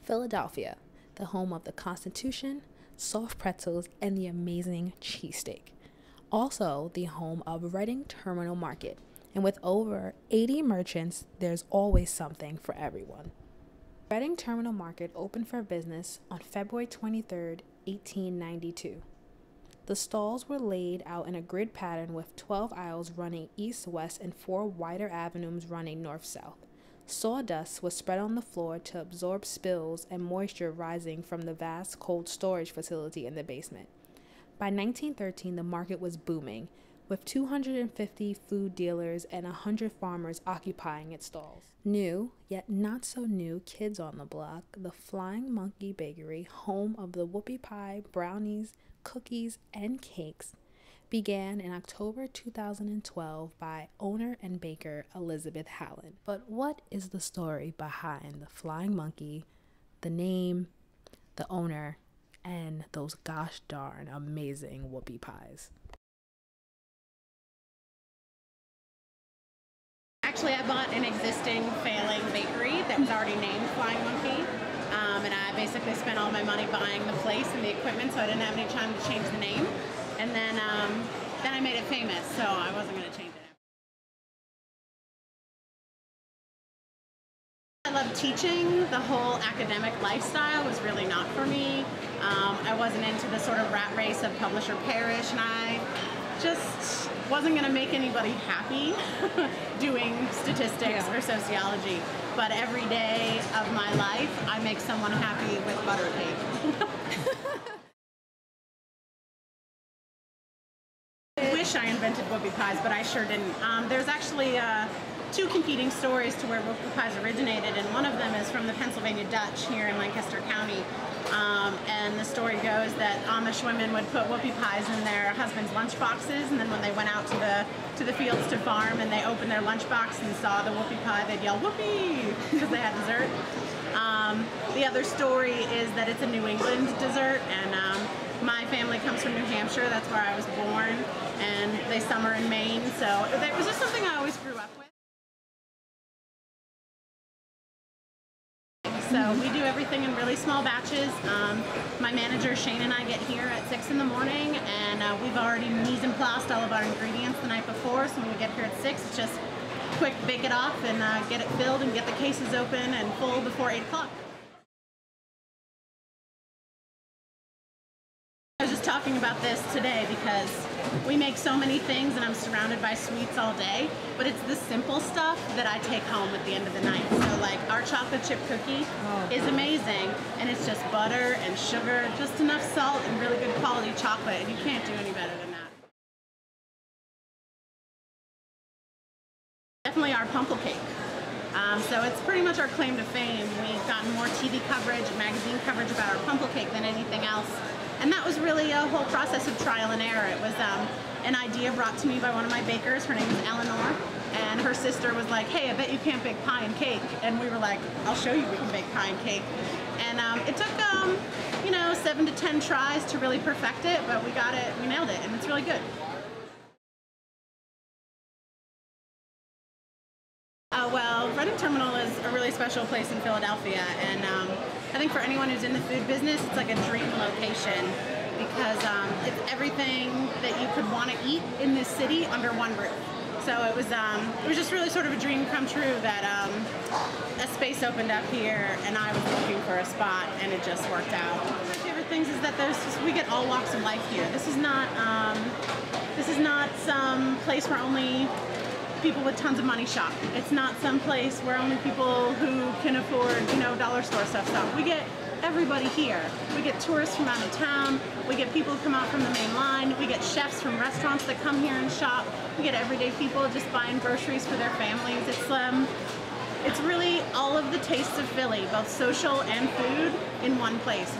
Philadelphia, the home of the Constitution, soft pretzels, and the amazing cheesesteak. Also, the home of Reading Terminal Market. And with over 80 merchants, there's always something for everyone. Reading Terminal Market opened for business on February 23, 1892. The stalls were laid out in a grid pattern with 12 aisles running east-west and 4 wider avenues running north-south. Sawdust was spread on the floor to absorb spills and moisture rising from the vast cold storage facility in the basement. By 1913, the market was booming, with 250 food dealers and 100 farmers occupying its stalls. New, yet not so new, kids on the block, the Flying Monkey Bakery, home of the whoopie pie, brownies, cookies, and cakes, began in October 2012 by owner and baker Elizabeth Halen. But what is the story behind the Flying Monkey, the name, the owner, and those gosh darn amazing whoopie pies? Actually, I bought an existing failing bakery that was already named Flying Monkey, and I basically spent all my money buying the place and the equipment, so I didn't have any time to change the name. And then I made it famous, so I wasn't going to change it. I love teaching. The whole academic lifestyle was really not for me. I wasn't into the sort of rat race of publish or perish, and I just wasn't going to make anybody happy doing statistics or sociology. But every day of my life, I make someone happy with butter cake. I wish I invented whoopie pies, but I sure didn't. There's actually 2 competing stories to where whoopie pies originated, and one of them is from the Pennsylvania Dutch here in Lancaster County. And the story goes that Amish women would put whoopie pies in their husbands' lunch boxes, and then when they went out to the fields to farm and they opened their lunchbox and saw the whoopie pie, they'd yell "whoopie" because they had dessert. The other story is that it's a New England dessert, and my family comes from New Hampshire. That's where I was born, and they summer in Maine, so it was just something I always grew up with. So we do everything in really small batches. My manager Shane and I get here at 6 in the morning, and we've already mise en place all of our ingredients the night before, so when we get here at 6, it's just quick bake it off and get it filled and get the cases open and full before 8 o'clock. I was just talking about this today because we make so many things and I'm surrounded by sweets all day, but it's the simple stuff that I take home at the end of the night. So like our chocolate chip cookie is amazing, and it's just butter and sugar, just enough salt and really good quality chocolate, and you can't do any better than that. Definitely our pumpkin cake. So it's pretty much our claim to fame. We've gotten more TV coverage and magazine coverage about our pumpkin cake than anything else. And that was really a whole process of trial and error. It was an idea brought to me by one of my bakers. Her name is Eleanor, and her sister was like, "Hey, I bet you can't bake pie and cake." And we were like, "I'll show you we can bake pie and cake." And it took, 7 to 10 tries to really perfect it, but we got it, we nailed it, and it's really good. Well, Reading Terminal is a really special place in Philadelphia, and I think for anyone who's in the food business, it's like a dream location because it's everything that you could want to eat in this city under one roof. So it was just really sort of a dream come true that a space opened up here, and I was looking for a spot, and it just worked out. One of my favorite things is that we get all walks of life here. This is not some place where only people with tons of money shop. It's not some place where only people who can afford, dollar store stuff shop. We get everybody here. We get tourists from out of town. We get people who come out from the main line. We get chefs from restaurants that come here and shop. We get everyday people just buying groceries for their families. It's really all of the tastes of Philly, both social and food, in one place.